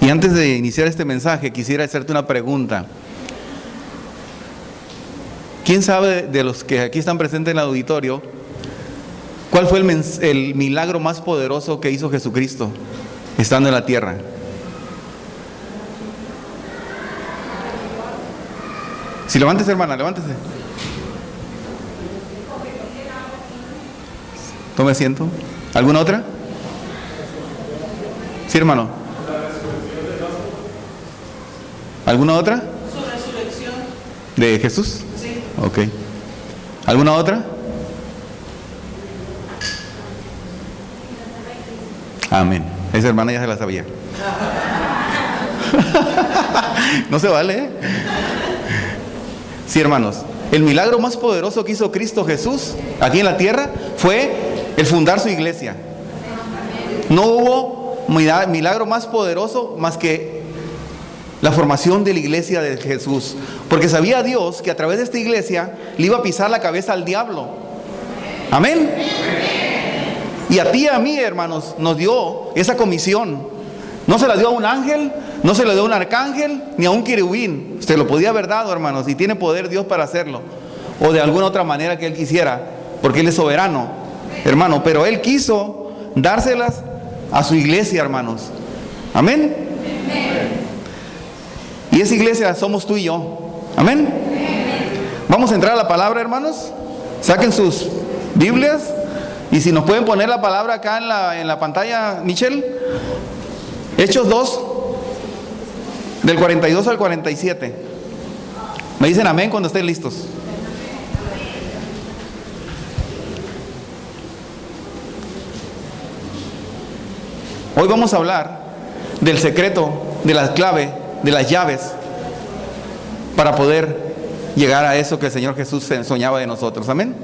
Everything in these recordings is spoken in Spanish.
Y antes de iniciar este mensaje, quisiera hacerte una pregunta. ¿Quién sabe de los que aquí están presentes en el auditorio, cuál fue el milagro más poderoso que hizo Jesucristo estando en la tierra? Si levántese, hermana, levántese. Tome asiento. ¿Alguna otra? Sí, hermano. ¿Alguna otra? Su resurrección. ¿De Jesús? Sí. Ok. ¿Alguna otra? Amén. Esa hermana ya se la sabía. No se vale, ¿eh? Sí, hermanos. El milagro más poderoso que hizo Cristo Jesús aquí en la tierra fue el fundar su iglesia. No hubo milagro más poderoso más que la formación de la iglesia de Jesús. Porque sabía Dios que a través de esta iglesia le iba a pisar la cabeza al diablo. Amén. Y a ti y a mí, hermanos, nos dio esa comisión. No se la dio a un ángel, no se la dio a un arcángel, ni a un querubín. Usted lo podía haber dado, hermanos, y tiene poder Dios para hacerlo. O de alguna otra manera que Él quisiera, porque Él es soberano, hermano. Pero Él quiso dárselas a su iglesia, hermanos. Amén. Y esa iglesia somos tú y yo. Amén. Vamos a entrar a la palabra, hermanos. Saquen sus Biblias. Y si nos pueden poner la palabra acá en la pantalla, Michelle. Hechos 2, del 42 al 47. Me dicen amén cuando estén listos. Hoy vamos a hablar del secreto, de la clave, de las llaves para poder llegar a eso que el Señor Jesús soñaba de nosotros. Amén.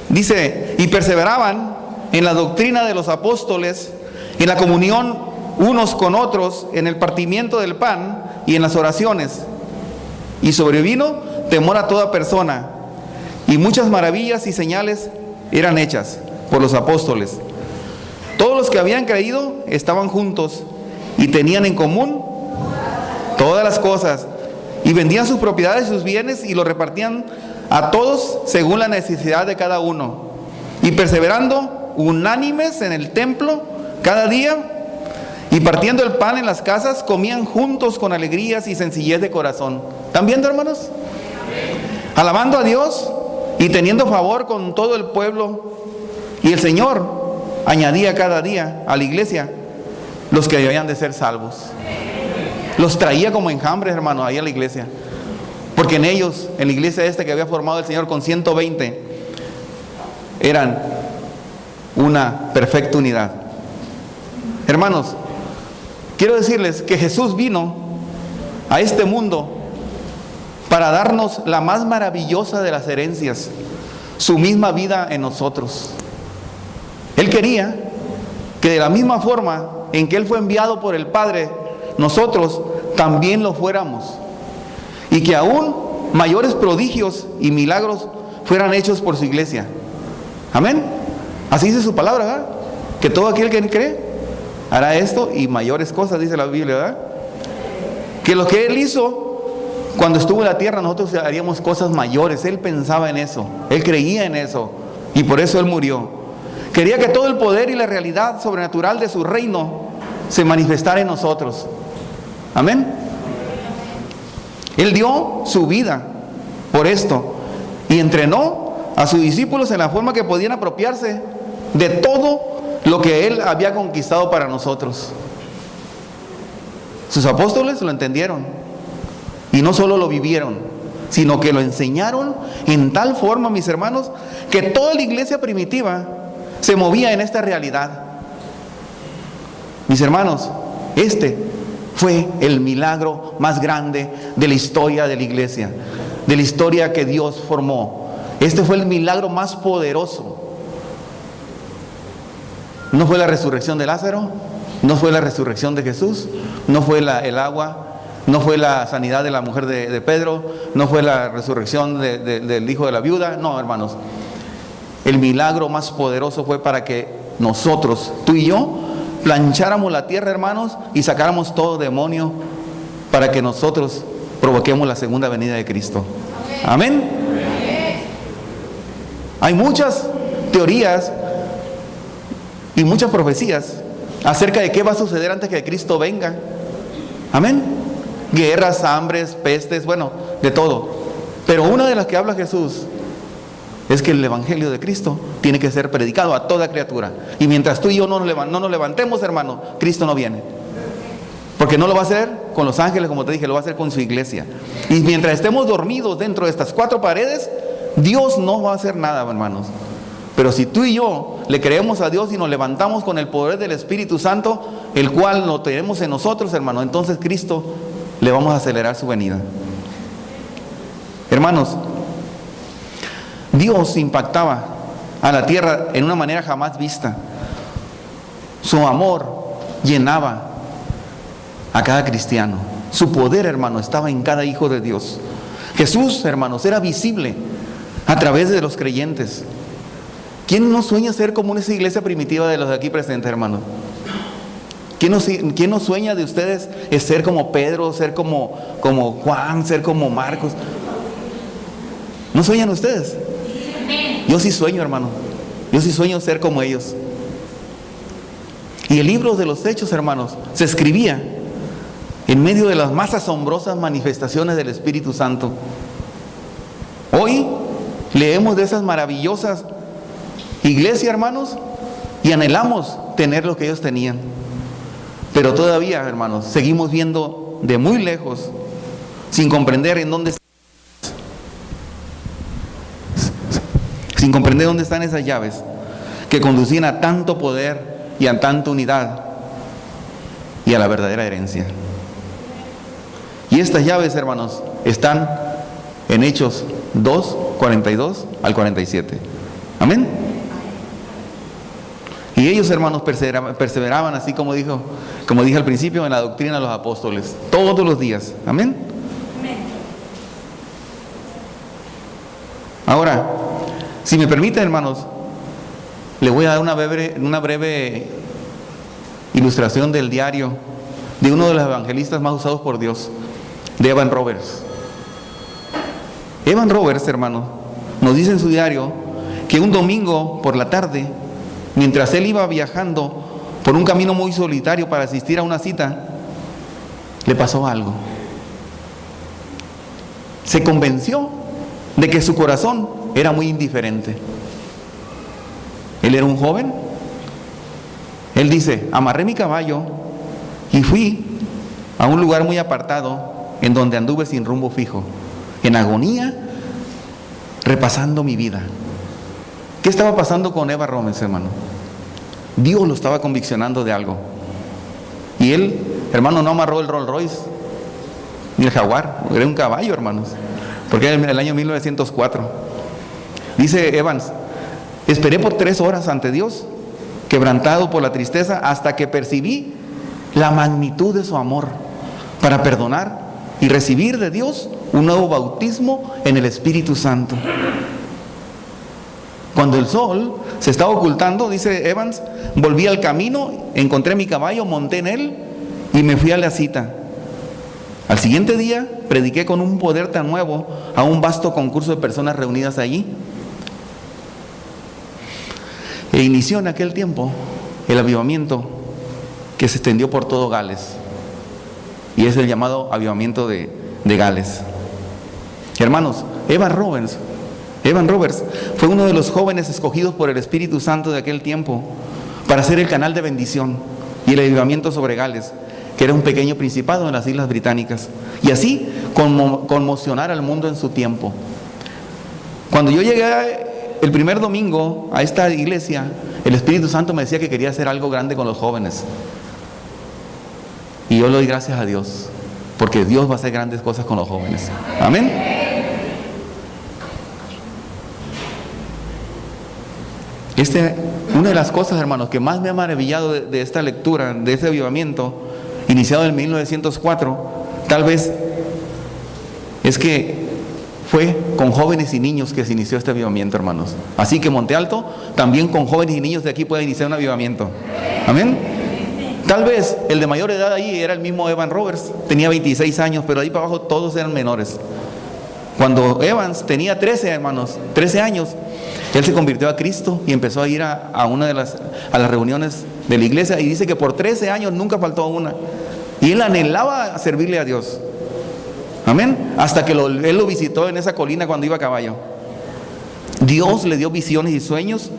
Dice, y perseveraban en la doctrina de los apóstoles, en la comunión unos con otros, en el partimiento del pan y en las oraciones. Y sobrevino temor a toda persona, y muchas maravillas y señales eran hechas por los apóstoles. Todos los que habían creído estaban juntos y tenían en común todas las cosas, y vendían sus propiedades y sus bienes y los repartían a todos según la necesidad de cada uno. Y perseverando unánimes en el templo cada día, y partiendo el pan en las casas, comían juntos con alegrías y sencillez de corazón. ¿Están viendo, hermanos? Alabando a Dios y teniendo favor con todo el pueblo. Y el Señor añadía cada día a la iglesia los que debían de ser salvos. Los traía como enjambres, hermanos, ahí a la iglesia. Porque en ellos, en la iglesia esta que había formado el Señor con 120, eran una perfecta unidad. Hermanos, quiero decirles que Jesús vino a este mundo para darnos la más maravillosa de las herencias, su misma vida en nosotros. Él quería que de la misma forma en que Él fue enviado por el Padre, nosotros también lo fuéramos. Y que aún mayores prodigios y milagros fueran hechos por su iglesia. Amén. Así dice su palabra, ¿verdad? Que todo aquel que cree hará esto y mayores cosas, dice la Biblia, ¿verdad? Que lo que Él hizo cuando estuvo en la tierra, nosotros haríamos cosas mayores. Él pensaba en eso, Él creía en eso, y por eso Él murió. Quería que todo el poder y la realidad sobrenatural de su reino se manifestara en nosotros. Amén. Él dio su vida por esto y entrenó a sus discípulos en la forma que podían apropiarse de todo lo que Él había conquistado para nosotros. Sus apóstoles lo entendieron y no solo lo vivieron, sino que lo enseñaron en tal forma, mis hermanos, que toda la iglesia primitiva se movía en esta realidad. Mis hermanos, este fue el milagro más grande de la historia de la iglesia, de la historia que Dios formó. Este fue el milagro más poderoso. No fue la resurrección de Lázaro, no fue la resurrección de Jesús, no fue el agua, no fue la sanidad de la mujer de Pedro, no fue la resurrección del hijo de la viuda. No, hermanos, el milagro más poderoso fue para que nosotros, tú y yo, plancháramos la tierra, hermanos, y sacáramos todo demonio para que nosotros provoquemos la segunda venida de Cristo. Amén. Hay muchas teorías y muchas profecías acerca de qué va a suceder antes que Cristo venga. Amén. Guerras, hambres, pestes, bueno, de todo. Pero una de las que habla Jesús es que el evangelio de Cristo tiene que ser predicado a toda criatura. Y mientras tú y yo no nos levantemos, hermano, Cristo no viene. Porque no lo va a hacer con los ángeles, como te dije, lo va a hacer con su iglesia. Y mientras estemos dormidos dentro de estas cuatro paredes, Dios no va a hacer nada, hermanos. Pero si tú y yo le creemos a Dios y nos levantamos con el poder del Espíritu Santo, el cual lo tenemos en nosotros, hermano, entonces Cristo le vamos a acelerar su venida. Hermanos, Dios impactaba a la tierra en una manera jamás vista. Su amor llenaba a cada cristiano. Su poder, hermano, estaba en cada hijo de Dios. Jesús, hermanos, era visible a través de los creyentes. ¿Quién no sueña ser como esa iglesia primitiva de los de aquí presentes, hermano? ¿Quién no sueña de ustedes es ser como Pedro, ser como Juan, ser como Marcos? ¿No sueñan ustedes? Yo sí sueño, hermano. Yo sí sueño ser como ellos. Y el libro de los Hechos, hermanos, se escribía en medio de las más asombrosas manifestaciones del Espíritu Santo. Hoy leemos de esas maravillosas iglesias, hermanos, y anhelamos tener lo que ellos tenían. Pero todavía, hermanos, seguimos viendo de muy lejos, sin comprender en dónde sin comprender dónde están esas llaves que conducían a tanto poder y a tanta unidad y a la verdadera herencia. Y estas llaves, hermanos, están en Hechos 2, 42 al 47. Amén. Y ellos, hermanos, perseveraban, así como dije al principio, en la doctrina de los apóstoles, todos los días. Amén. Ahora, si me permiten, hermanos, le voy a dar una breve ilustración del diario de uno de los evangelistas más usados por Dios, de Evan Roberts. Evan Roberts, hermano, nos dice en su diario que un domingo por la tarde, mientras él iba viajando por un camino muy solitario para asistir a una cita, le pasó algo. Se convenció de que su corazón era muy indiferente. Él era un joven. Él dice: amarré mi caballo y fui a un lugar muy apartado en donde anduve sin rumbo fijo, en agonía, repasando mi vida. ¿Qué estaba pasando con Evan Roberts, hermano? Dios lo estaba conviccionando de algo. Y él, hermano, no amarró el Rolls Royce ni el Jaguar, era un caballo, hermanos, porque era en el año 1904. Dice Evans: esperé por 3 horas ante Dios, quebrantado por la tristeza, hasta que percibí la magnitud de su amor para perdonar y recibir de Dios un nuevo bautismo en el Espíritu Santo. Cuando el sol se estaba ocultando, dice Evans, volví al camino, encontré mi caballo, monté en él y me fui a la cita. Al siguiente día prediqué con un poder tan nuevo a un vasto concurso de personas reunidas allí. E inició en aquel tiempo el avivamiento que se extendió por todo Gales. Y es el llamado avivamiento de Gales. Hermanos, Evan Roberts fue uno de los jóvenes escogidos por el Espíritu Santo de aquel tiempo para ser el canal de bendición y el avivamiento sobre Gales, que era un pequeño principado en las Islas Británicas, y así conmocionar al mundo en su tiempo. Cuando yo llegué el primer domingo a esta iglesia, el Espíritu Santo me decía que quería hacer algo grande con los jóvenes. Y yo le doy gracias a Dios, porque Dios va a hacer grandes cosas con los jóvenes. Amén. Una de las cosas, hermanos, que más me ha maravillado de esta lectura, de este avivamiento, iniciado en 1904, tal vez es que fue con jóvenes y niños que se inició este avivamiento, hermanos. Así que Monte Alto, también con jóvenes y niños de aquí puede iniciar un avivamiento. Amén. Tal vez el de mayor edad ahí era el mismo Evan Roberts, tenía 26 años, pero ahí para abajo todos eran menores. Cuando Evans tenía 13 hermanos, 13 años, él se convirtió a Cristo y empezó a ir a una de las reuniones de la iglesia, y dice que por 13 años nunca faltó una, y él anhelaba servirle a Dios. Amén. Hasta que él lo visitó en esa colina cuando iba a caballo. Dios le dio visiones y sueños,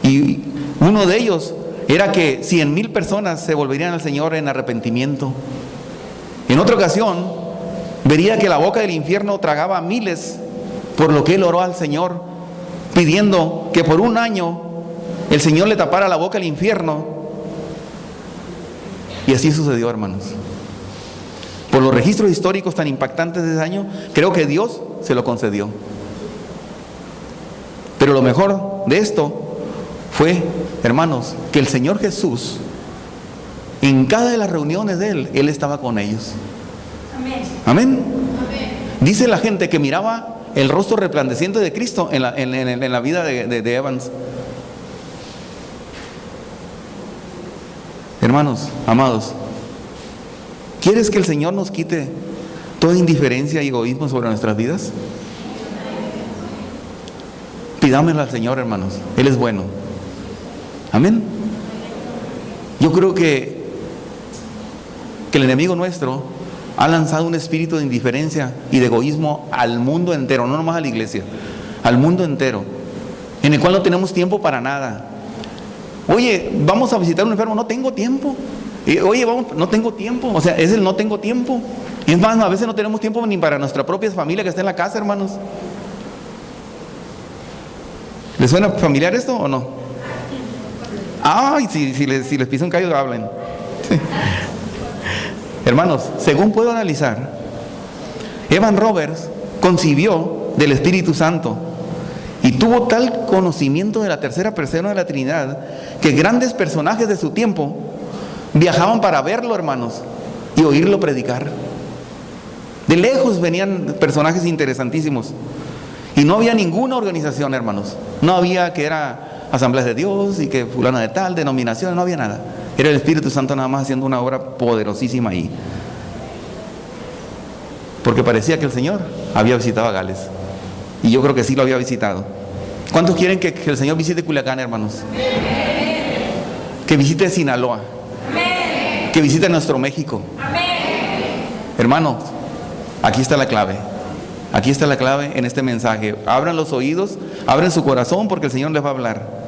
y uno de ellos era que 100,000 personas se volverían al Señor en arrepentimiento. En otra ocasión vería que la boca del infierno tragaba a miles, por lo que él oró al Señor pidiendo que por un año el Señor le tapara la boca al infierno, y así sucedió, hermanos. Por los registros históricos tan impactantes de ese año, creo que Dios se lo concedió. Pero lo mejor de esto fue, hermanos, que el Señor Jesús, en cada de las reuniones de Él estaba con ellos. Amén. Amén. Dice la gente que miraba el rostro resplandeciente de Cristo en la vida de Evans. Hermanos, amados, ¿quieres que el Señor nos quite toda indiferencia y egoísmo sobre nuestras vidas? Pidámoslo al Señor, hermanos. Él es bueno. Amén. Yo creo que el enemigo nuestro ha lanzado un espíritu de indiferencia y de egoísmo al mundo entero, no nomás a la iglesia, al mundo entero, en el cual no tenemos tiempo para nada. Oye, vamos a visitar a un enfermo, no tengo tiempo. Oye, no tengo tiempo. O sea, es el no tengo tiempo. Y es más, a veces no tenemos tiempo ni para nuestra propia familia que está en la casa, hermanos. ¿Les suena familiar esto o no? Ay, si les piso un callo, hablen. Hermanos, según puedo analizar, Evan Roberts concibió del Espíritu Santo y tuvo tal conocimiento de la tercera persona de la Trinidad que grandes personajes de su tiempo viajaban para verlo, hermanos, y oírlo predicar. De lejos venían personajes interesantísimos. Y no había ninguna organización, hermanos. No había que era Asambleas de Dios y que fulana de tal, denominación, no había nada. Era el Espíritu Santo nada más haciendo una obra poderosísima ahí. Porque parecía que el Señor había visitado a Gales. Y yo creo que sí lo había visitado. ¿Cuántos quieren que el Señor visite Culiacán, hermanos? Amén. Que visite Sinaloa. Amén. Que visite nuestro México. Amén. Hermanos, aquí está la clave. Aquí está la clave en este mensaje. Abran los oídos, abran su corazón, porque el Señor les va a hablar.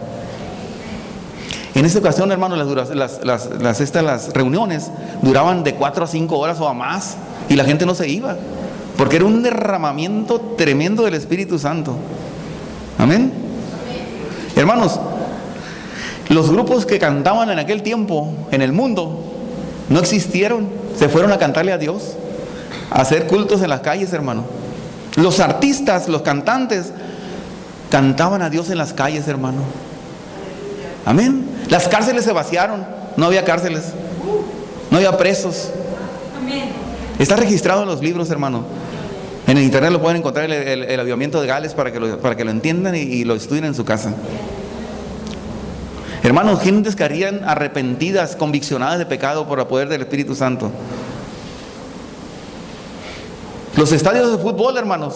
En esta ocasión, hermanos, las reuniones duraban de 4 a 5 horas o a más, y la gente no se iba, porque era un derramamiento tremendo del Espíritu Santo. Amén. Hermanos, los grupos que cantaban en aquel tiempo en el mundo no existieron. Se fueron a cantarle a Dios, a hacer cultos en las calles, hermano. Los artistas, los cantantes cantaban a Dios en las calles, hermano. Amén. Las cárceles se vaciaron, no había cárceles, no había presos. Amén. Está registrado en los libros, hermano. En el internet lo pueden encontrar, el avivamiento de Gales, para que lo entiendan y lo estudien en su casa. Hermanos, gentes que harían arrepentidas, conviccionadas de pecado por el poder del Espíritu Santo. Los estadios de fútbol, hermanos,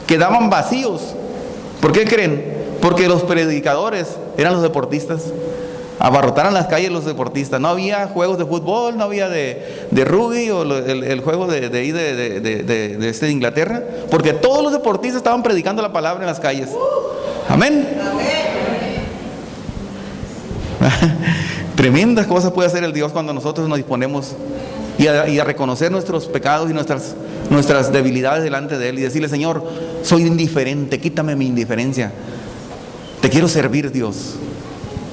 quedaban vacíos. ¿Por qué creen? Porque los predicadores eran los deportistas. Abarrotaron las calles los deportistas. No había juegos de fútbol, no había de rugby o el juego de Inglaterra, porque todos los deportistas estaban predicando la palabra en las calles. Amén. Tremendas cosas puede hacer el Dios cuando nosotros nos disponemos y a reconocer nuestros pecados y nuestras debilidades delante de Él y decirle: Señor, soy indiferente, quítame mi indiferencia, te quiero servir, Dios.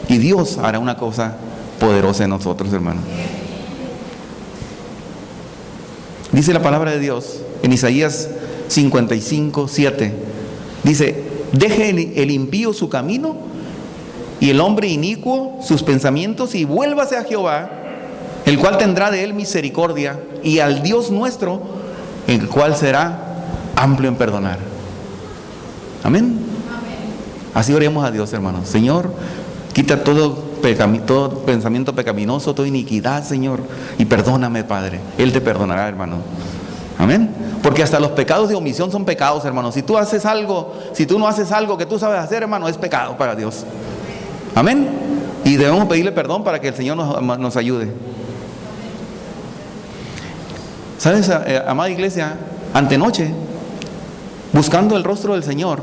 Y Dios hará una cosa poderosa en nosotros, hermano. Dice la palabra de Dios en Isaías 55:7. Dice: deje el impío su camino y el hombre inicuo sus pensamientos, y vuélvase a Jehová, el cual tendrá de él misericordia, y al Dios nuestro, el cual será amplio en perdonar. Amén. Así oremos a Dios, hermanos. Señor, quita todo todo pensamiento pecaminoso, toda iniquidad, Señor, y perdóname, Padre. Él te perdonará, hermano. Amén. Porque hasta los pecados de omisión son pecados, hermano. Si tú no haces algo que tú sabes hacer, hermano, es pecado para Dios. Amén. Y debemos pedirle perdón para que el Señor nos ayude. ¿Sabes, amada iglesia? Antenoche, buscando el rostro del Señor,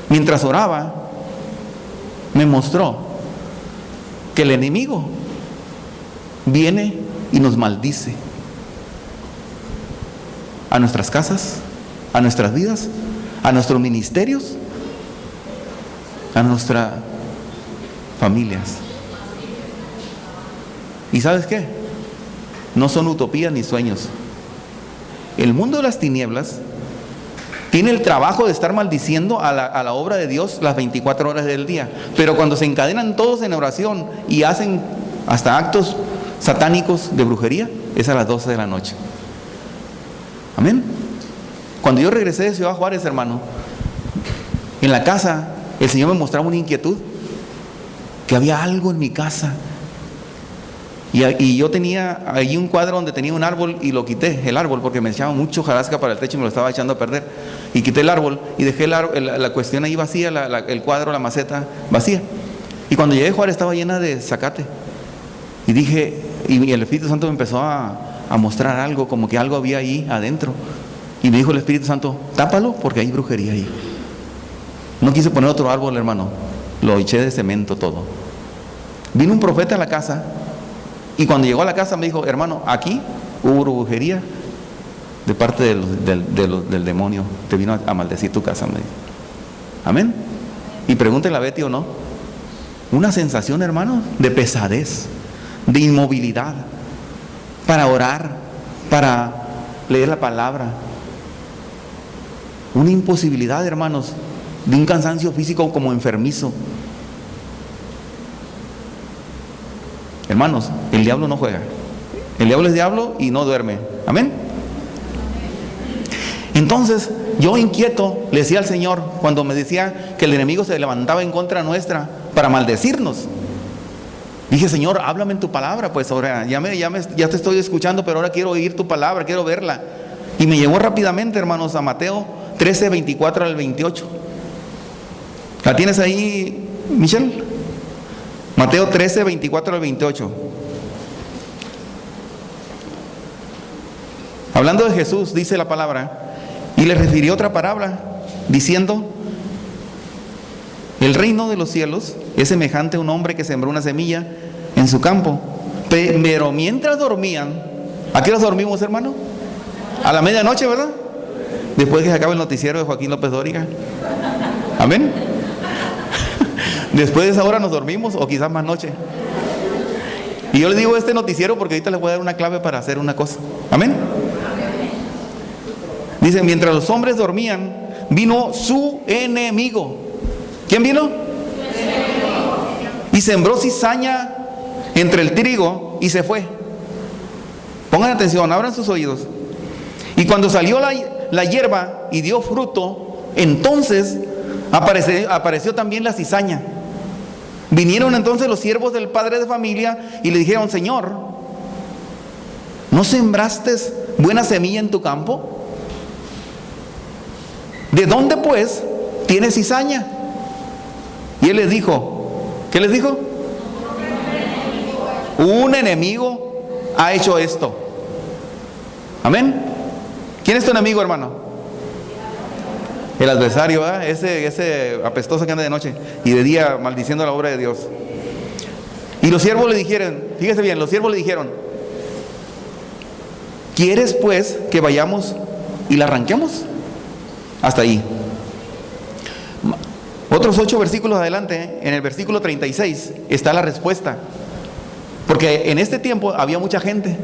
mientras oraba, me mostró que el enemigo viene y nos maldice a nuestras casas, a nuestras vidas, a nuestros ministerios, a nuestras familias. ¿Y sabes qué? No son utopías ni sueños. El mundo de las tinieblas tiene el trabajo de estar maldiciendo a la obra de Dios las 24 horas del día. Pero cuando se encadenan todos en oración y hacen hasta actos satánicos de brujería, es a las 12 de la noche. Amén. Cuando yo regresé de Ciudad Juárez, hermano, en la casa, el Señor me mostraba una inquietud, que había algo en mi casa. Y yo tenía ahí un cuadro donde tenía un árbol y lo quité, el árbol, porque me echaba mucho jarasca para el techo y me lo estaba echando a perder. Y quité el árbol y dejé la cuestión ahí vacía, el cuadro, la maceta vacía. Y cuando llegué a Juárez estaba llena de zacate. Y dije, y el Espíritu Santo me empezó a mostrar algo, como que algo había ahí adentro. Y me dijo el Espíritu Santo, tápalo porque hay brujería ahí. No quise poner otro árbol, hermano, lo eché de cemento todo. Vino un profeta a la casa. Y cuando llegó a la casa me dijo, hermano, aquí hubo brujería de parte del demonio. Te vino a maldecir tu casa, me dijo. Amén. Y pregúntenle a Betty o no. Una sensación, hermano, de pesadez, de inmovilidad, para orar, para leer la palabra. Una imposibilidad, hermanos, de un cansancio físico como enfermizo. Hermanos, el diablo no juega. El diablo es diablo y no duerme. Amén. Entonces, yo inquieto le decía al Señor, cuando me decía que el enemigo se levantaba en contra nuestra para maldecirnos, dije, Señor, háblame en tu palabra. Pues ahora ya te estoy escuchando, pero ahora quiero oír tu palabra, quiero verla. Y me llevó rápidamente, hermanos, a Mateo 13, 24 al 28. ¿La tienes ahí, Michelle? Mateo 13, 24 al 28. Hablando de Jesús, dice la palabra, y le refirió otra parábola, diciendo, el reino de los cielos es semejante a un hombre que sembró una semilla en su campo. Pero mientras dormían, ¿a qué horas dormimos, hermano? A la medianoche, ¿verdad? Después que se acabe el noticiero de Joaquín López Dóriga. Amén. Después de esa hora nos dormimos, o quizás más noche. Y yo les digo este noticiero porque ahorita les voy a dar una clave para hacer una cosa. Amén. Dice, mientras los hombres dormían, vino su enemigo. ¿Quién vino? Y sembró cizaña entre el trigo y se fue. Pongan atención, abran sus oídos. Y cuando salió la hierba y dio fruto, entonces apareció también la cizaña. Vinieron entonces los siervos del padre de familia y le dijeron, Señor, ¿no sembraste buena semilla en tu campo? ¿De dónde pues tienes cizaña? Y él les dijo, ¿qué les dijo? Un enemigo ha hecho esto. Amén. ¿Quién es tu enemigo, hermano? El adversario, ¿verdad? Ese apestoso que anda de noche y de día maldiciendo la obra de Dios. Y los siervos le dijeron, fíjese bien, los siervos le dijeron, ¿quieres pues que vayamos y la arranquemos? Hasta ahí. Otros 8 versículos adelante, en el versículo 36, está la respuesta. Porque en este tiempo había mucha gente,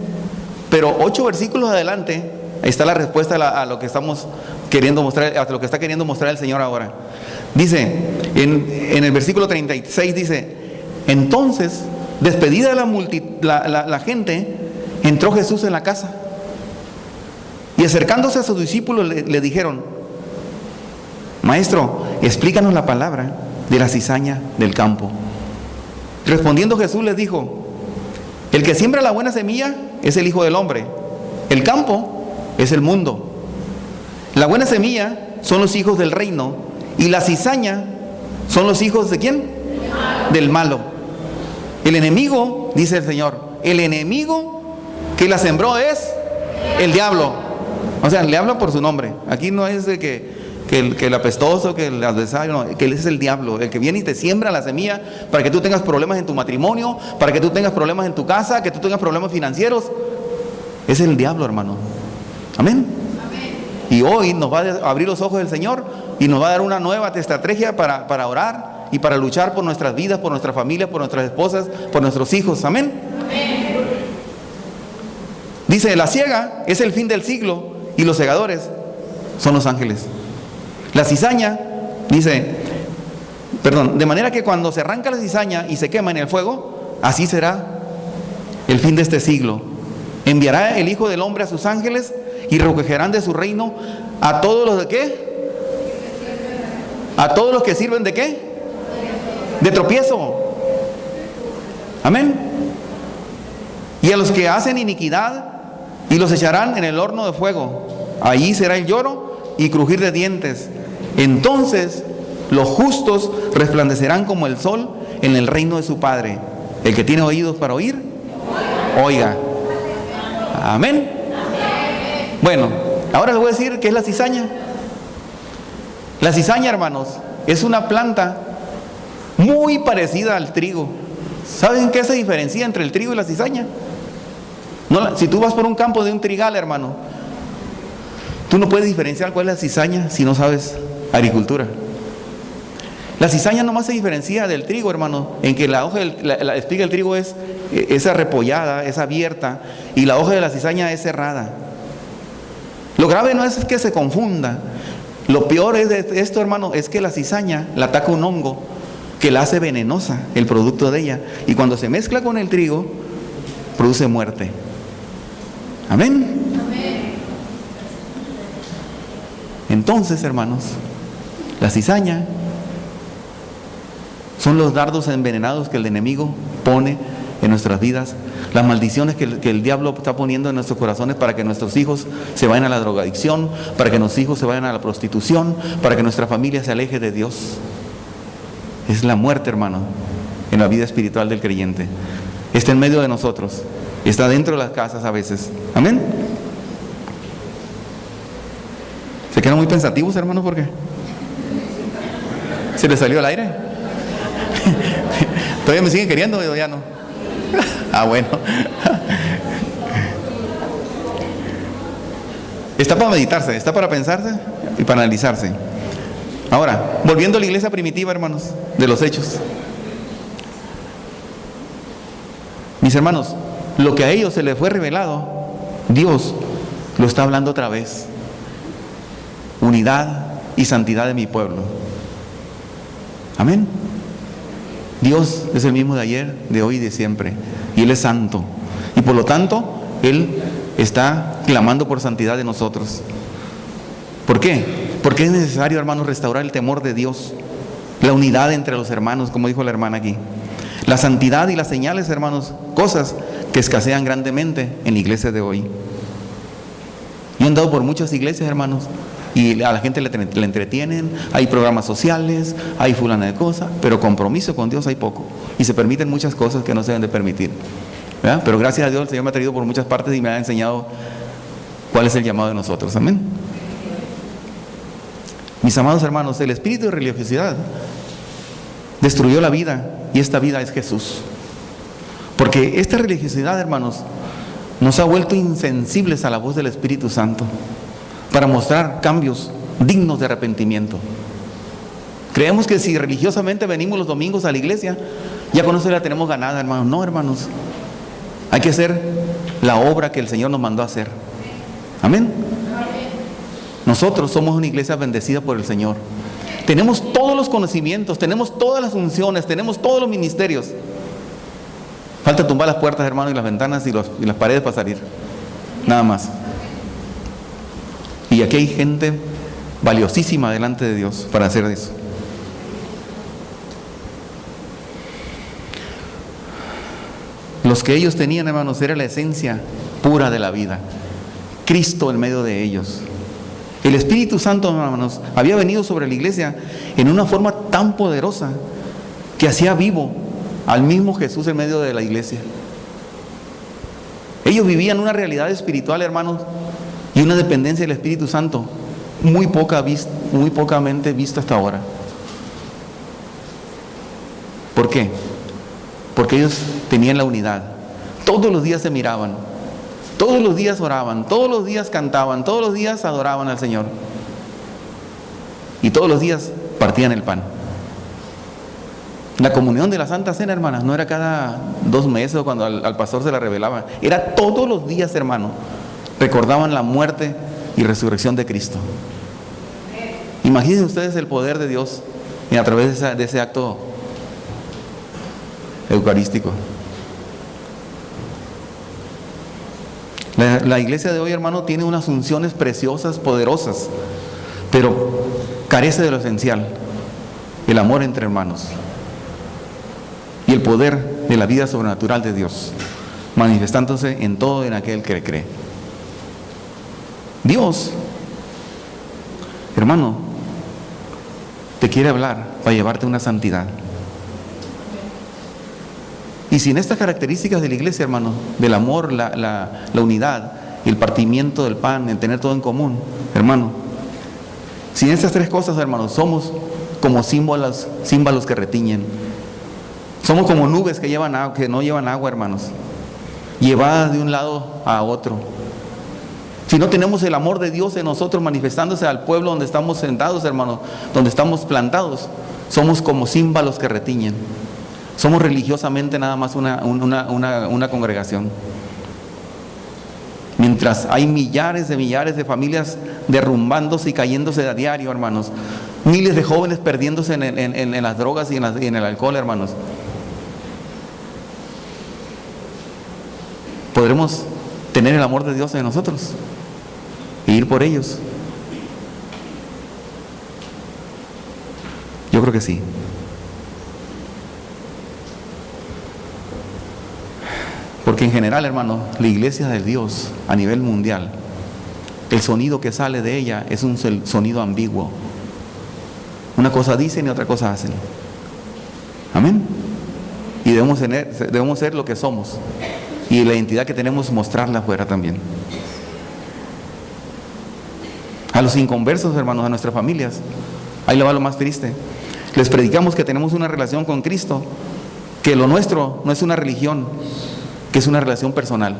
pero 8 versículos adelante está la respuesta a lo que estamos queriendo mostrar, a lo que está queriendo mostrar el Señor ahora. Dice, en el versículo 36 dice, entonces, despedida la gente, entró Jesús en la casa. Y acercándose a sus discípulos le dijeron, Maestro, explícanos la palabra de la cizaña del campo. Respondiendo Jesús les dijo: el que siembra la buena semilla es el Hijo del Hombre. El campo es el mundo. La buena semilla son los hijos del reino, y la cizaña son los hijos ¿de quién? Del malo. El enemigo, dice el Señor, el enemigo que la sembró es el diablo. O sea, le habla por su nombre. Aquí no es de que el apestoso, que el adversario, no, que él es el diablo, el que viene y te siembra la semilla para que tú tengas problemas en tu matrimonio, para que tú tengas problemas en tu casa, que tú tengas problemas financieros. Es el diablo, hermano. Amén. Y hoy nos va a abrir los ojos del Señor y nos va a dar una nueva estrategia para orar y para luchar por nuestras vidas, por nuestra familia, por nuestras esposas, por nuestros hijos. Amén. Dice: la siega es el fin del siglo y los segadores son los ángeles. La cizaña, dice, de manera que cuando se arranca la cizaña y se quema en el fuego, así será el fin de este siglo. Enviará el Hijo del Hombre a sus ángeles y recogerán de su reino a todos los de ¿qué? A todos los que sirven ¿de qué? De tropiezo. Amén. Y a los que hacen iniquidad, y los echarán en el horno de fuego. Allí será el lloro y crujir de dientes. Entonces los justos resplandecerán como el sol en el reino de su Padre. El que tiene oídos para oír, oiga. Amén. Bueno, ahora les voy a decir qué es la cizaña. La cizaña, hermanos, es una planta muy parecida al trigo. ¿Saben qué se diferencia entre el trigo y la cizaña? No, si tú vas por un campo de un trigal, hermano, tú no puedes diferenciar cuál es la cizaña si no sabes agricultura. La cizaña nomás se diferencia del trigo, hermano, en que la hoja la espiga del trigo es arrepollada, es abierta, y la hoja de la cizaña es cerrada. Lo grave no es que se confunda. Lo peor es de esto, hermano, es que la cizaña la ataca un hongo que la hace venenosa, el producto de ella, y cuando se mezcla con el trigo produce muerte. Amén. Entonces, hermanos, la cizaña son los dardos envenenados que el enemigo pone en nuestras vidas, las maldiciones que el diablo está poniendo en nuestros corazones para que nuestros hijos se vayan a la drogadicción, para que nuestros hijos se vayan a la prostitución, para que nuestra familia se aleje de Dios. Es la muerte, hermano, en la vida espiritual del creyente. Está en medio de nosotros, está dentro de las casas a veces. Amén. ¿Se quedan muy pensativos, hermanos? ¿Por qué? ¿Se les salió el aire? ¿Todavía me siguen queriendo o ya no? Ah, bueno. Está para meditarse, está para pensarse y para analizarse. Ahora, volviendo a la iglesia primitiva, hermanos, de los Hechos. Mis hermanos, lo que a ellos se les fue revelado, Dios lo está hablando otra vez. Unidad y santidad de mi pueblo. Amén. Dios es el mismo de ayer, de hoy y de siempre. Y Él es santo. Y por lo tanto, Él está clamando por santidad de nosotros. ¿Por qué? Porque es necesario, hermanos, restaurar el temor de Dios. La unidad entre los hermanos, como dijo la hermana aquí. La santidad y las señales, hermanos, cosas que escasean grandemente en la iglesia de hoy. Yo he andado por muchas iglesias, hermanos, y a la gente le entretienen, hay programas sociales, hay fulana de cosas, pero compromiso con Dios hay poco. Y se permiten muchas cosas que no se deben de permitir, ¿verdad? Pero gracias a Dios el Señor me ha traído por muchas partes y me ha enseñado cuál es el llamado de nosotros. Amén. Mis amados hermanos, el espíritu de religiosidad destruyó la vida, y esta vida es Jesús. Porque esta religiosidad, hermanos, nos ha vuelto insensibles a la voz del Espíritu Santo para mostrar cambios dignos de arrepentimiento. Creemos que si religiosamente venimos los domingos a la iglesia, ya con eso la tenemos ganada, hermanos. No, hermanos, hay que hacer la obra que el Señor nos mandó a hacer. Amén. Nosotros somos una iglesia bendecida por el Señor. Tenemos todos los conocimientos, tenemos todas las funciones, tenemos todos los ministerios. Falta tumbar las puertas, hermanos, y las ventanas y las paredes para salir. Nada más. Y aquí hay gente valiosísima delante de Dios para hacer eso. Los que ellos tenían, hermanos, era la esencia pura de la vida. Cristo en medio de ellos. El Espíritu Santo, hermanos, había venido sobre la iglesia en una forma tan poderosa que hacía vivo al mismo Jesús en medio de la iglesia. Ellos vivían una realidad espiritual, hermanos, y una dependencia del Espíritu Santo muy pocamente vista hasta ahora. ¿Por qué? Porque ellos tenían la unidad. Todos los días se miraban, todos los días oraban, todos los días cantaban, todos los días adoraban al Señor. Y todos los días partían el pan. La comunión de la Santa Cena, hermanas, no era cada 2 meses o cuando al pastor se la revelaba. Era todos los días, hermano. Recordaban la muerte y resurrección de Cristo. Imaginen ustedes el poder de Dios a través de ese acto eucarístico. La iglesia de hoy, hermano, tiene unas unciones preciosas, poderosas, pero carece de lo esencial: el amor entre hermanos y el poder de la vida sobrenatural de Dios, manifestándose en todo en aquel que cree. Dios, hermano, te quiere hablar para llevarte a una santidad. Y sin estas características de la iglesia, hermano, del amor, la unidad, el partimiento del pan, el tener todo en común, hermano, sin estas 3 cosas, hermano, somos como címbalos que retiñen. Somos como nubes que no llevan agua, hermanos, llevadas de un lado a otro. Si no tenemos el amor de Dios en nosotros manifestándose al pueblo donde estamos sentados, hermanos, donde estamos plantados, somos como címbalos que retiñen. Somos religiosamente nada más una congregación. Mientras hay millares de familias derrumbándose y cayéndose a diario, hermanos. Miles de jóvenes perdiéndose en las drogas y en el alcohol, hermanos. ¿Podremos tener el amor de Dios en nosotros e ir por ellos? Yo creo que sí. Porque en general, hermano, la iglesia de Dios a nivel mundial, el sonido que sale de ella es un sonido ambiguo. Una cosa dicen y otra cosa hacen. Amén. Y debemos ser lo que somos. Y la identidad que tenemos, mostrarla afuera también. A los inconversos, hermanos, a nuestras familias, ahí le va lo más triste. Les predicamos que tenemos una relación con Cristo, que lo nuestro no es una religión, que es una relación personal.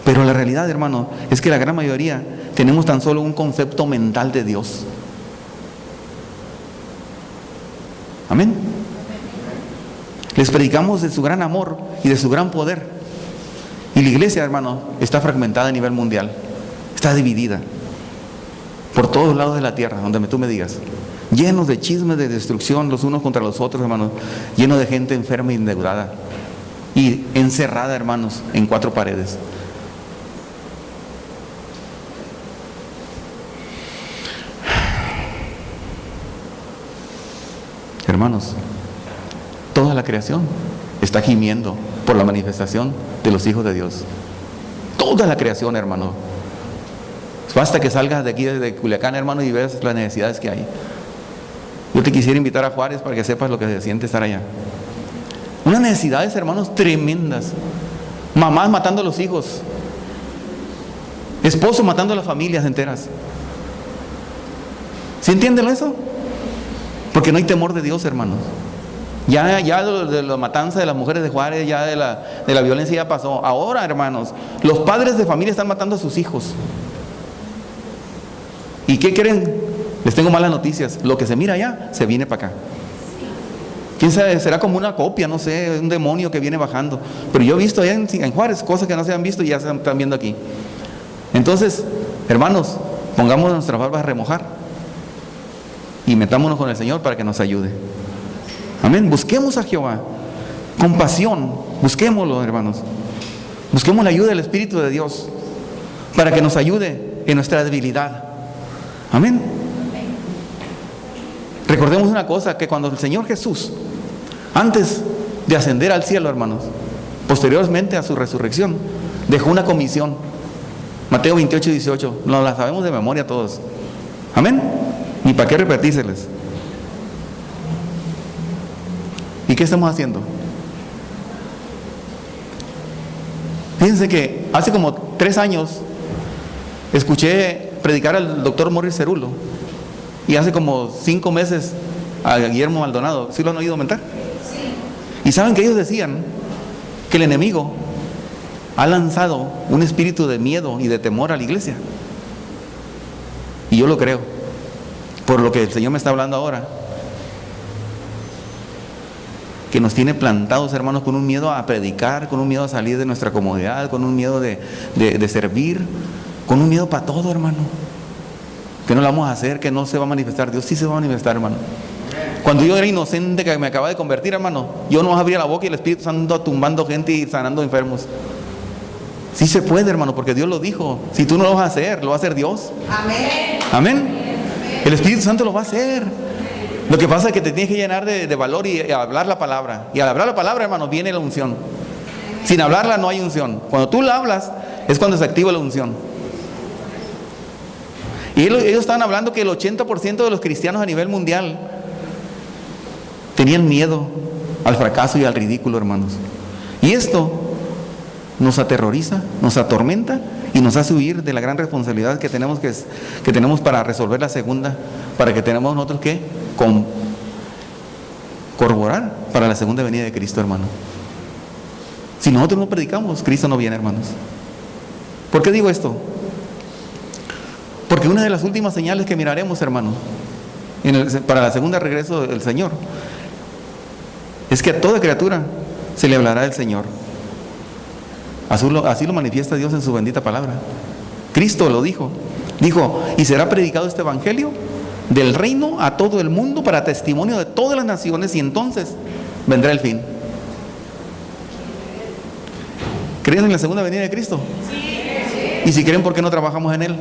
Pero la realidad, hermano, es que la gran mayoría tenemos tan solo un concepto mental de Dios. Amén. Les predicamos de su gran amor y de su gran poder. Y la iglesia, hermano, está fragmentada a nivel mundial. Está dividida por todos lados de la tierra, donde tú me digas. Llenos de chismes, de destrucción los unos contra los otros, hermanos. Llenos de gente enferma y endeudada. Y encerrada, hermanos, en 4 paredes. Hermanos, toda la creación está gimiendo por la manifestación de los hijos de Dios. Toda la creación, hermano. Basta que salgas de aquí, desde Culiacán, hermano, y veas las necesidades que hay. Yo te quisiera invitar a Juárez para que sepas lo que se siente estar allá. Unas necesidades, hermanos, tremendas. Mamás matando a los hijos. Esposos matando a las familias enteras. ¿Sí entienden eso? Porque no hay temor de Dios, hermanos. Ya de la matanza de las mujeres de Juárez, ya de la violencia ya pasó. Ahora, hermanos, los padres de familia están matando a sus hijos. ¿Y qué creen? Les tengo malas noticias. Lo que se mira allá, se viene para acá. ¿Quién sabe? Será como una copia, no sé, un demonio que viene bajando. Pero yo he visto allá en Juárez cosas que no se han visto y ya se están viendo aquí. Entonces, hermanos, pongamos nuestras barbas a remojar y metámonos con el Señor para que nos ayude. Amén. Busquemos a Jehová con pasión. Busquémoslo, hermanos. Busquemos la ayuda del Espíritu de Dios para que nos ayude en nuestra debilidad. Amén. Recordemos una cosa, que cuando el Señor Jesús, antes de ascender al cielo, hermanos, posteriormente a su resurrección, dejó una comisión. Mateo 28, 18. Nos la sabemos de memoria todos. Amén. Ni para qué repetírseles. ¿Y qué estamos haciendo? Fíjense que hace como 3 años escuché predicar al doctor Morris Cerulo, y hace como 5 meses a Guillermo Maldonado. ¿Sí lo han oído mentar? Sí. Y saben que ellos decían que el enemigo ha lanzado un espíritu de miedo y de temor a la iglesia. Y yo lo creo, por lo que el Señor me está hablando ahora, que nos tiene plantados, hermanos, con un miedo a predicar, con un miedo a salir de nuestra comodidad, con un miedo de servir, con un miedo para todo, hermano. Que no lo vamos a hacer, que no se va a manifestar. Dios sí se va a manifestar, hermano. Cuando yo era inocente, que me acababa de convertir, hermano, yo no abría la boca y el Espíritu Santo tumbando gente y sanando enfermos. Sí se puede, hermano, porque Dios lo dijo. Si tú no lo vas a hacer, lo va a hacer Dios. Amén. Amén. El Espíritu Santo lo va a hacer. Lo que pasa es que te tienes que llenar de valor y hablar la palabra. Y al hablar la palabra, hermano, viene la unción. Sin hablarla no hay unción. Cuando tú la hablas, es cuando se activa la unción. Y ellos estaban hablando que el 80% de los cristianos a nivel mundial tenían miedo al fracaso y al ridículo, hermanos. Y esto nos aterroriza, nos atormenta y nos hace huir de la gran responsabilidad que tenemos para resolver la segunda, para que tenemos nosotros que corroborar para la segunda venida de Cristo, hermano. Si nosotros no predicamos, Cristo no viene, hermanos. ¿Por qué digo esto? Porque una de las últimas señales que miraremos, hermano, para la segunda regreso del Señor, es que a toda criatura se le hablará del Señor. Así lo manifiesta Dios en su bendita palabra. Cristo lo dijo. Dijo, y será predicado este evangelio del reino a todo el mundo para testimonio de todas las naciones, y entonces vendrá el fin. ¿Creen en la segunda venida de Cristo? Sí. Y si creen, ¿por qué no trabajamos en Él?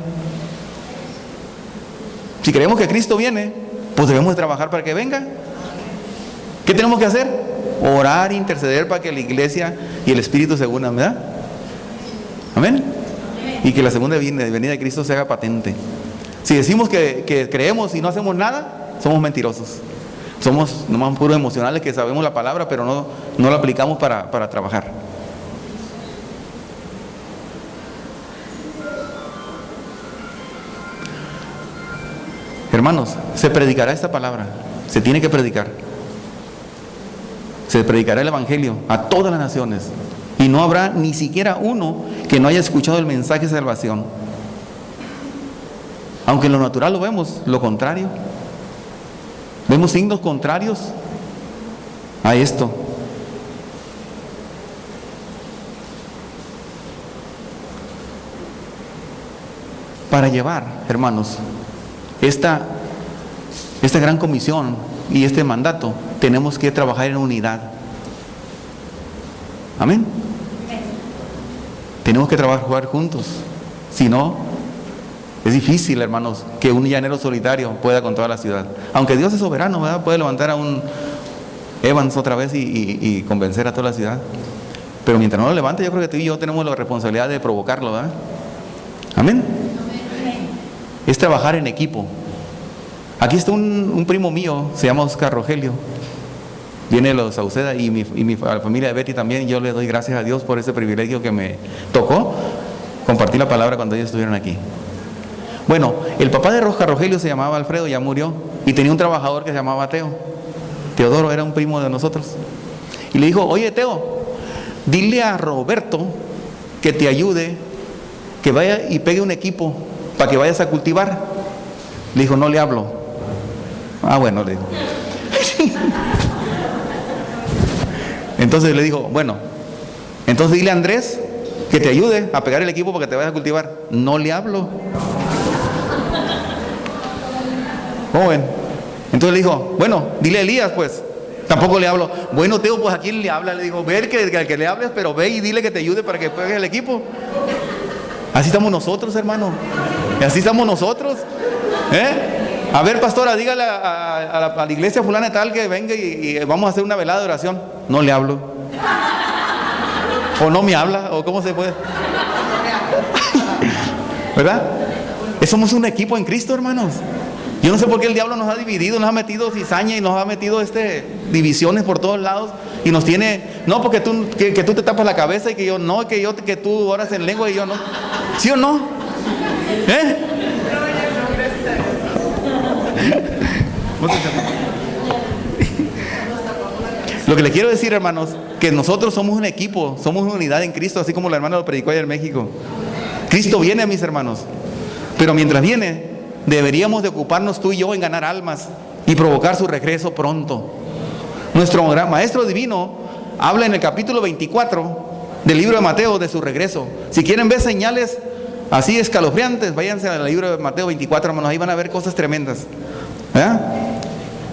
Si creemos que Cristo viene, pues debemos de trabajar para que venga. ¿Qué tenemos que hacer? Orar, interceder para que la iglesia y el Espíritu se unan, ¿verdad? Amén. Y que la segunda venida de Cristo se haga patente. Si decimos que creemos y no hacemos nada, somos mentirosos. Somos nomás puros emocionales que sabemos la palabra, pero no la aplicamos para trabajar. Hermanos, se predicará esta palabra. Se tiene que predicar. Se predicará el evangelio a todas las naciones. Y no habrá ni siquiera uno que no haya escuchado el mensaje de salvación. Aunque en lo natural lo vemos, lo contrario. Vemos signos contrarios a esto. Para llevar, hermanos, esta gran comisión y este mandato, tenemos que trabajar en unidad. Amén. Tenemos que trabajar juntos. Si no, es difícil, hermanos, que un llanero solitario pueda con toda la ciudad. Aunque Dios es soberano, ¿verdad? Puede levantar a un Evans otra vez y convencer a toda la ciudad. Pero mientras no lo levante, yo creo que tú y yo tenemos la responsabilidad de provocarlo, ¿verdad? Amén. Es trabajar en equipo. Aquí está un primo mío, se llama Oscar Rogelio. Viene de los Sauceda y la familia de Betty también. Yo le doy gracias a Dios por ese privilegio que me tocó compartir la palabra cuando ellos estuvieron aquí. Bueno, el papá de Oscar Rogelio se llamaba Alfredo, ya murió, y tenía un trabajador que se llamaba Teo. Teodoro era un primo de nosotros. Y le dijo, oye Teo, dile a Roberto que te ayude, que vaya y pegue un equipo para que vayas a cultivar. Le dijo, no le hablo. Ah, bueno, le dijo. Entonces le dijo, bueno, entonces dile a Andrés que te ayude a pegar el equipo para que te vayas a cultivar. No le hablo. ¿Cómo ven? Entonces le dijo, bueno, dile a Elías pues. Tampoco le hablo. Bueno, Teo, pues ¿a quién le habla? Le dijo, ve que le hables, pero ve y dile que te ayude para que pegue el equipo. Así estamos nosotros, hermano. Así estamos nosotros. A ver, pastora, dígale a la iglesia fulana tal que venga y vamos a hacer una velada de oración. No le hablo. O no me habla, o cómo se puede. ¿Verdad? Somos un equipo en Cristo, hermanos. Yo no sé por qué el diablo nos ha dividido, nos ha metido cizaña y nos ha metido divisiones por todos lados. Y nos tiene, no, porque tú te tapas la cabeza y que yo no, que tú oras en lengua y yo no. ¿Sí o no? Lo que le quiero decir, hermanos, que nosotros somos un equipo, somos una unidad en Cristo, así como la hermana lo predicó allá en México. Cristo viene, mis hermanos, pero mientras viene, deberíamos de ocuparnos tú y yo en ganar almas y provocar su regreso pronto. Nuestro gran Maestro Divino habla en el capítulo 24 del libro de Mateo de su regreso. Si quieren ver señales así escalofriantes, váyanse al libro de Mateo 24, hermanos, ahí van a ver cosas tremendas.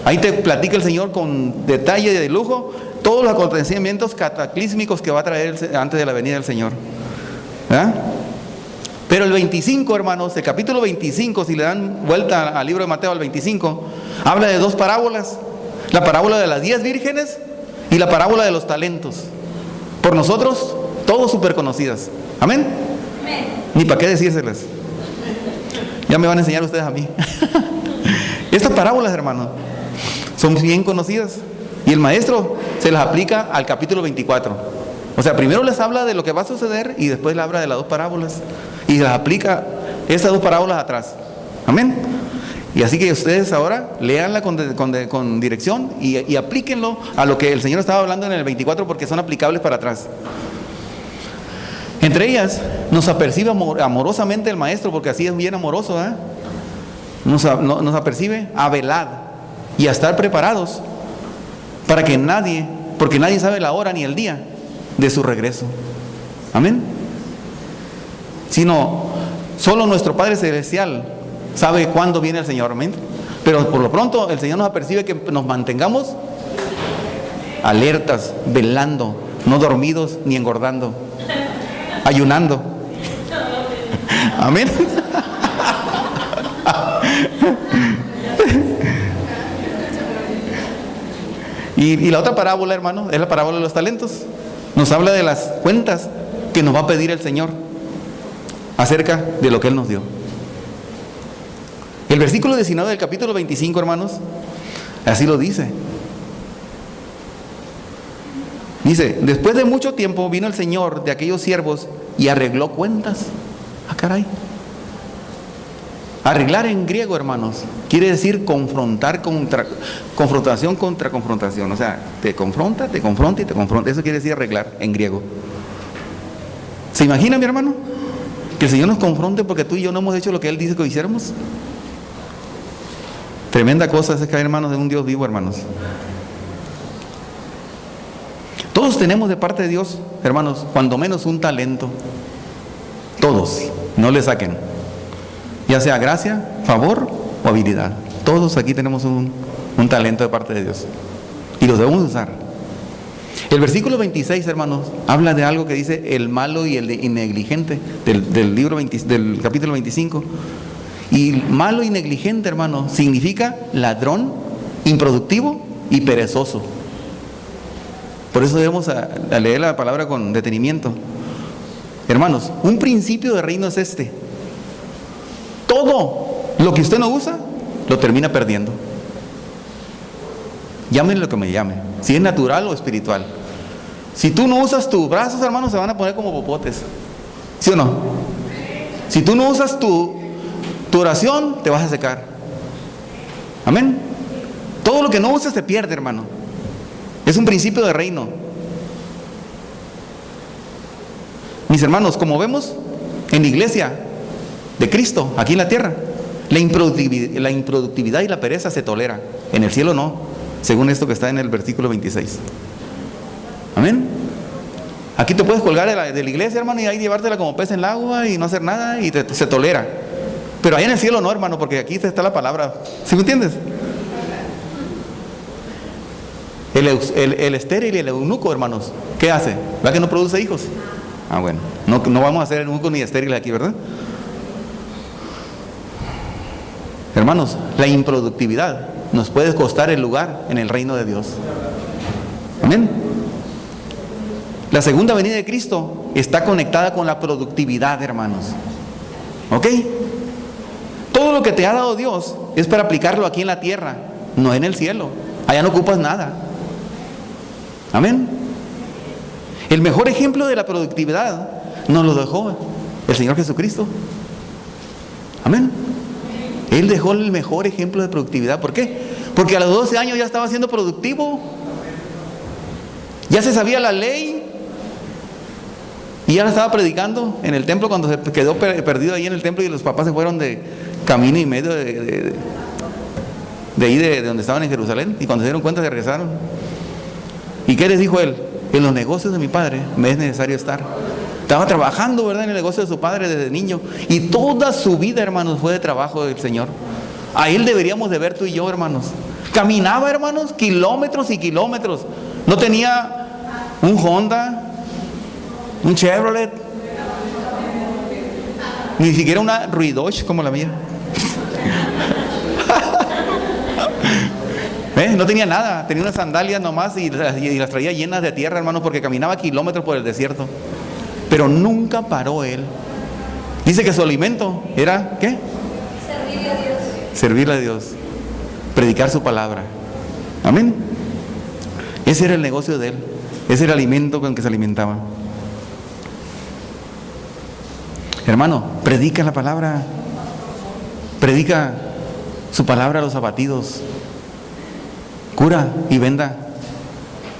Ahí te platica el Señor con detalle y de lujo todos los acontecimientos cataclísmicos que va a traer antes de la venida del Señor. Pero el 25, hermanos, el capítulo 25, si le dan vuelta al libro de Mateo al 25, habla de dos parábolas: la parábola de las 10 vírgenes y la parábola de los talentos. Por nosotros, todos súper conocidas. ¿Amén? Amén. Ni para qué decírselas. Ya me van a enseñar ustedes a mí. Estas parábolas, hermanos, son bien conocidas. Y el maestro se las aplica al capítulo 24. O sea, primero les habla de lo que va a suceder y después le habla de las dos parábolas. Y las aplica estas dos parábolas atrás. Amén. Y así que ustedes ahora léanla con dirección y aplíquenlo a lo que el Señor estaba hablando en el 24, porque son aplicables para atrás. Entre ellas nos apercibe amorosamente el maestro, porque así es bien amoroso, nos apercibe a velad y a estar preparados para que porque nadie sabe la hora ni el día de su regreso. Amén. Sino solo nuestro Padre Celestial sabe cuándo viene el Señor. Amén. Pero por lo pronto el Señor nos apercibe que nos mantengamos alertas, velando, no dormidos ni engordando, ayunando. Amén. Y la otra parábola, hermano, es la parábola de los talentos. Nos habla de las cuentas que nos va a pedir el Señor acerca de lo que Él nos dio. El versículo 19 del capítulo 25, hermanos, así lo dice. Dice: después de mucho tiempo vino el Señor de aquellos siervos y arregló cuentas. Ah, caray. Arreglar en griego, hermanos, quiere decir confrontar confrontación contra confrontación. O sea, te confronta y te confronta. Eso quiere decir arreglar en griego. ¿Se imagina, mi hermano? Que el Señor nos confronte porque tú y yo no hemos hecho lo que Él dice que hiciéramos. Tremenda cosa es caer en manos de un Dios vivo, hermanos. Todos tenemos de parte de Dios, hermanos, cuando menos un talento. Todos, no le saquen. Ya sea gracia, favor o habilidad. Todos aquí tenemos un talento de parte de Dios. Y lo debemos usar. El versículo 26, hermanos, habla de algo que dice el malo y el negligente del capítulo 25. Y malo y negligente, hermano, significa ladrón, improductivo y perezoso. Por eso debemos a leer la palabra con detenimiento. Hermanos, un principio de reino es este: todo lo que usted no usa, lo termina perdiendo. Llámenle lo que me llame, si es natural o espiritual. Si tú no usas tus brazos, hermanos, se van a poner como popotes. ¿Sí o no? Si tú no usas tu oración, te vas a secar. Amén. Todo lo que no uses se pierde, hermano. Es un principio de reino. Mis hermanos, como vemos en la iglesia de Cristo, aquí en la tierra, la improductividad y la pereza se tolera. En el cielo no, según esto que está en el versículo 26. Amén. Aquí te puedes colgar de la iglesia, hermano, y ahí llevártela como pez en el agua y no hacer nada y se tolera. Pero ahí en el cielo no, hermano, porque aquí está la palabra. ¿Sí me entiendes? El estéril y el eunuco, hermanos, ¿qué hace? ¿Verdad que no produce hijos? Ah, bueno, no vamos a hacer eunucos ni estériles aquí, ¿verdad? Hermanos, la improductividad nos puede costar el lugar en el reino de Dios. Amén. La segunda venida de Cristo está conectada con la productividad, hermanos. ¿Ok? Todo lo que te ha dado Dios es para aplicarlo aquí en la tierra, no en el cielo. Allá no ocupas nada. Amén. El mejor ejemplo de la productividad nos lo dejó el Señor Jesucristo. Amén. Él dejó el mejor ejemplo de productividad. ¿Por qué? Porque a los 12 años ya estaba siendo productivo. Ya se sabía la ley. Y ya la estaba predicando en el templo cuando se quedó perdido ahí en el templo y los papás se fueron de camino y medio de ahí de donde estaban en Jerusalén. Y cuando se dieron cuenta se regresaron. ¿Y qué les dijo él? En los negocios de mi padre me es necesario estar. Estaba trabajando, ¿verdad?, en el negocio de su padre desde niño. Y toda su vida, hermanos, fue de trabajo del Señor. A él deberíamos de ver tú y yo, hermanos. Caminaba, hermanos, kilómetros y kilómetros. No tenía un Honda, un Chevrolet, ni siquiera una Ruidosh como la mía. No tenía nada, tenía unas sandalias nomás y las traía llenas de tierra, hermanos, porque caminaba kilómetros por el desierto. Pero nunca paró él. Dice que su alimento era, ¿qué? Servirle a Dios. Servirle a Dios. Predicar su palabra. Amén. Ese era el negocio de él. Ese era el alimento con el que se alimentaba. Hermano, predica la palabra. Predica su palabra a los abatidos. Cura y venda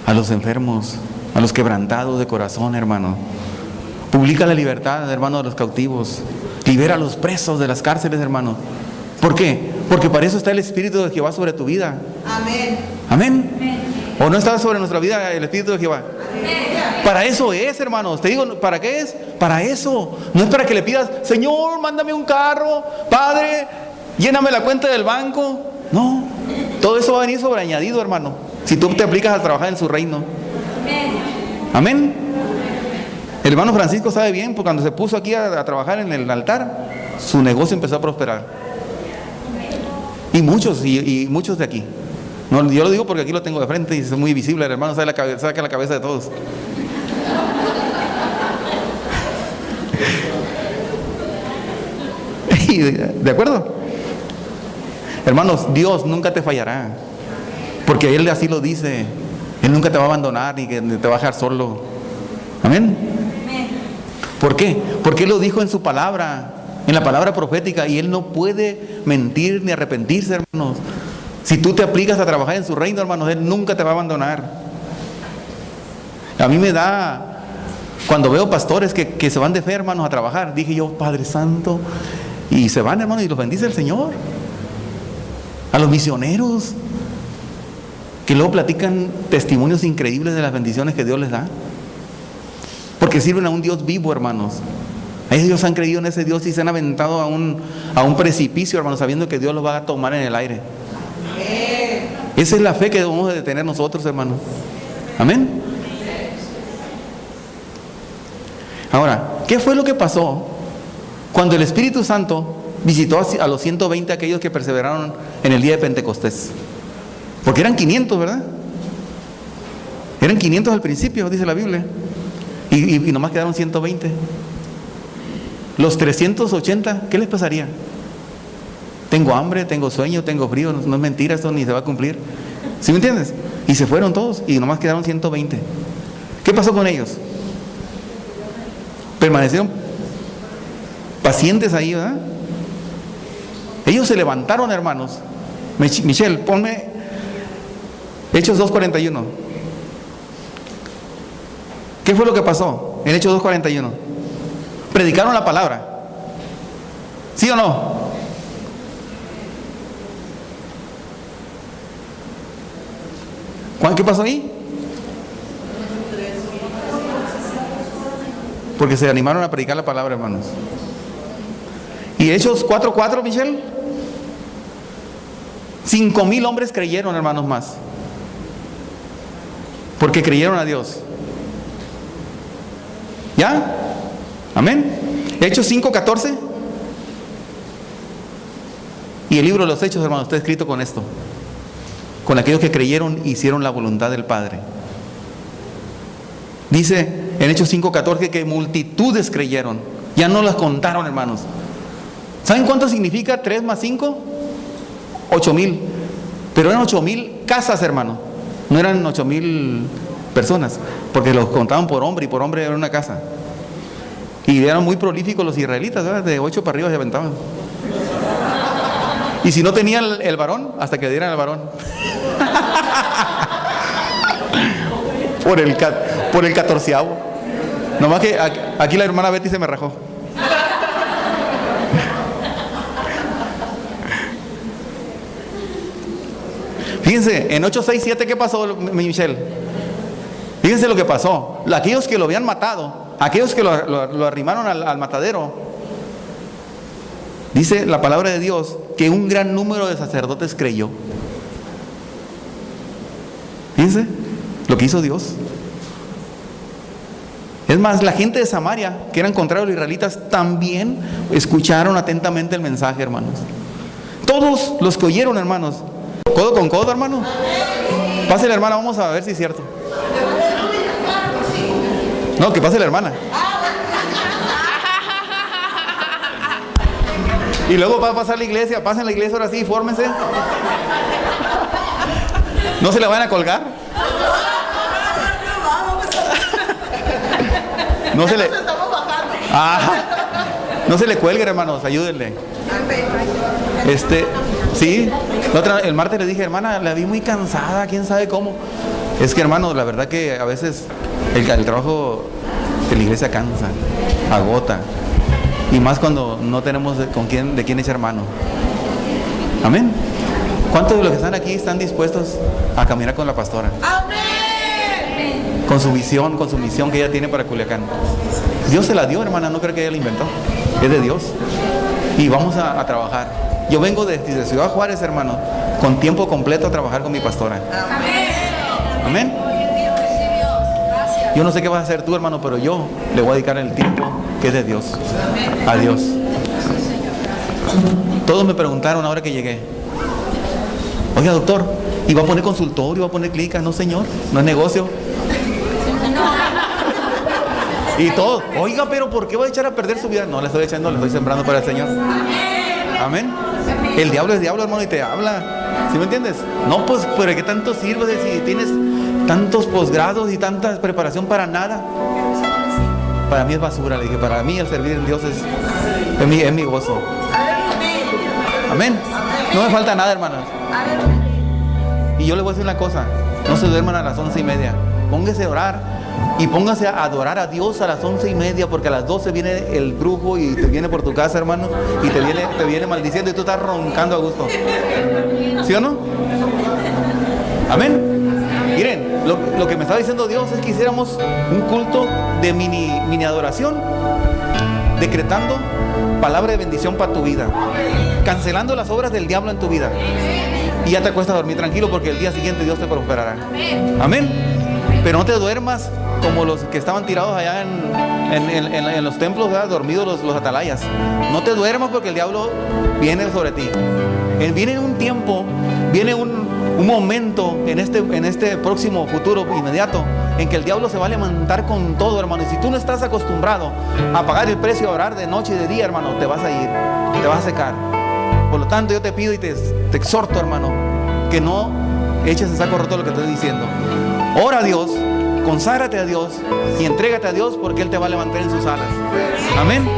a los enfermos, a los quebrantados de corazón, hermano. Publica la libertad, hermano, de los cautivos. Libera a los presos de las cárceles, hermano. ¿Por qué? Porque para eso está el Espíritu de Jehová sobre tu vida. Amén. Amén. Amén. ¿O no está sobre nuestra vida el Espíritu de Jehová? Amén. Para eso es, hermanos. Te digo, ¿para qué es? Para eso. No es para que le pidas, Señor, mándame un carro, Padre, lléname la cuenta del banco. No. Todo eso va a venir sobreañadido, hermano, si tú te aplicas a trabajar en su reino. Amén. El hermano Francisco sabe bien, porque cuando se puso aquí a trabajar en el altar, su negocio empezó a prosperar. Y muchos de aquí. No, yo lo digo porque aquí lo tengo de frente y es muy visible. El hermano saca la cabeza de todos. ¿De acuerdo? Hermanos, Dios nunca te fallará, porque Él así lo dice. Él nunca te va a abandonar ni que te va a dejar solo. Amén. ¿Por qué? Porque Él lo dijo en su palabra, en la palabra profética, y Él no puede mentir ni arrepentirse, hermanos. Si tú te aplicas a trabajar en su reino, hermanos, Él nunca te va a abandonar. A mí me da, cuando veo pastores que se van de fe, hermanos, a trabajar, dije yo, Padre Santo, y se van, hermanos, y los bendice el Señor. A los misioneros que luego platican testimonios increíbles de las bendiciones que Dios les da, porque sirven a un Dios vivo, hermanos. Ellos han creído en ese Dios y se han aventado a un precipicio, hermanos, sabiendo que Dios los va a tomar en el aire. Esa es la fe que debemos de tener nosotros, hermanos. Amén. Ahora, ¿qué fue lo que pasó cuando el Espíritu Santo visitó a los 120 aquellos que perseveraron en el día de Pentecostés? Porque eran 500, ¿verdad? Eran 500 al principio, dice la Biblia. Y nomás quedaron 120. Los 380, ¿qué les pasaría? Tengo hambre, tengo sueño, tengo frío. No es mentira, esto ni se va a cumplir. ¿Sí me entiendes? Y se fueron todos y nomás quedaron 120. ¿Qué pasó con ellos? Permanecieron pacientes ahí, ¿verdad? Ellos se levantaron, hermanos. Michelle, ponme Hechos 2:41. ¿Qué fue lo que pasó en Hechos 2:41? Predicaron la palabra. ¿Sí o no? ¿Qué pasó ahí? Porque se animaron a predicar la palabra, hermanos. ¿Y Hechos 4:4, Michelle? 5,000 hombres creyeron, hermanos, más. Porque creyeron a Dios. ¿Ya? Amén. Hechos 5:14. Y el libro de los Hechos, hermanos, está escrito con esto. Con aquellos que creyeron, hicieron la voluntad del Padre. Dice en Hechos 5:14 que multitudes creyeron. Ya no las contaron, hermanos. ¿Saben cuánto significa 3 más 5? 8,000. Pero eran 8,000 casas, hermano. No eran 8,000 personas, porque los contaban por hombre, y por hombre era una casa. Y eran muy prolíficos los israelitas, ¿verdad? De 8 para arriba se aventaban. Y si no tenía el varón, hasta que dieran el varón. por el 14avo. Nomás que aquí la hermana Betty se me rajó. Fíjense, en 8:6-7, ¿qué pasó, Michelle? Fíjense lo que pasó. Aquellos que lo habían matado, aquellos que lo arrimaron al matadero, dice la palabra de Dios que un gran número de sacerdotes creyó. Fíjense lo que hizo Dios. Es más, la gente de Samaria, que eran contrarios a los israelitas, también escucharon atentamente el mensaje, hermanos. Todos los que oyeron, hermanos, codo con codo, hermano. Pase la hermana, vamos a ver si es cierto. No, que pase la hermana. Y luego va a pasar la iglesia. Pasen la iglesia ahora sí, fórmense. ¿No se le van a colgar? No se le... no se le cuelguen, hermanos, ayúdenle. Sí, el martes le dije, hermana, la vi muy cansada, quién sabe cómo. Es que, hermanos, la verdad que a veces el trabajo de la iglesia cansa, agota. Y más cuando no tenemos de quién echar mano. Amén. ¿Cuántos de los que están aquí están dispuestos a caminar con la pastora? Amén. Con su visión, con su misión que ella tiene para Culiacán. Dios se la dio, hermana, no creo que ella la inventó. Es de Dios. Y vamos a trabajar. Yo vengo desde Ciudad Juárez, hermano, con tiempo completo a trabajar con mi pastora. Amén. Amén. Yo no sé qué vas a hacer tú, hermano, pero yo le voy a dedicar el tiempo que es de Dios. A Dios. Todos me preguntaron ahora que llegué: oiga, doctor, ¿y va a poner consultorio, va a poner clínica? No, señor, no es negocio. Y todo, oiga, pero ¿por qué va a echar a perder su vida? No, le estoy echando, le estoy sembrando para el Señor. Amén. El diablo es diablo, hermano, y te habla. ¿Sí me entiendes? No, pues, ¿pero qué tanto sirve si tienes tantos posgrados y tanta preparación para nada? Para mí es basura, le dije. Para mí el servir en Dios es mi gozo. Amén. No me falta nada, hermanos. Y yo le voy a decir una cosa: no se duerman a las 11:30. Póngase a orar y póngase a adorar a Dios a las 11:30, porque a las 12 viene el brujo y te viene por tu casa, hermano, y te viene maldiciendo y tú estás roncando a gusto. ¿Sí o no? Amén. Miren, lo que me estaba diciendo Dios es que hiciéramos un culto de mini adoración, decretando palabra de bendición para tu vida, cancelando las obras del diablo en tu vida, y ya te acuestas a dormir tranquilo, porque el día siguiente Dios te prosperará. Amén. Pero no te duermas como los que estaban tirados allá en los templos, ¿verdad? Dormidos los atalayas. No te duermas, porque el diablo viene sobre ti. Viene un tiempo, viene un momento en este próximo futuro inmediato, en que el diablo se va a levantar con todo, hermano. Y si tú no estás acostumbrado a pagar el precio, a orar de noche y de día, hermano, te vas a ir, te vas a secar. Por lo tanto, yo te pido y te exhorto, hermano, que no eches en saco roto lo que estoy diciendo. Ora a Dios, conságrate a Dios y entrégate a Dios, porque Él te va a levantar en sus alas. Amén.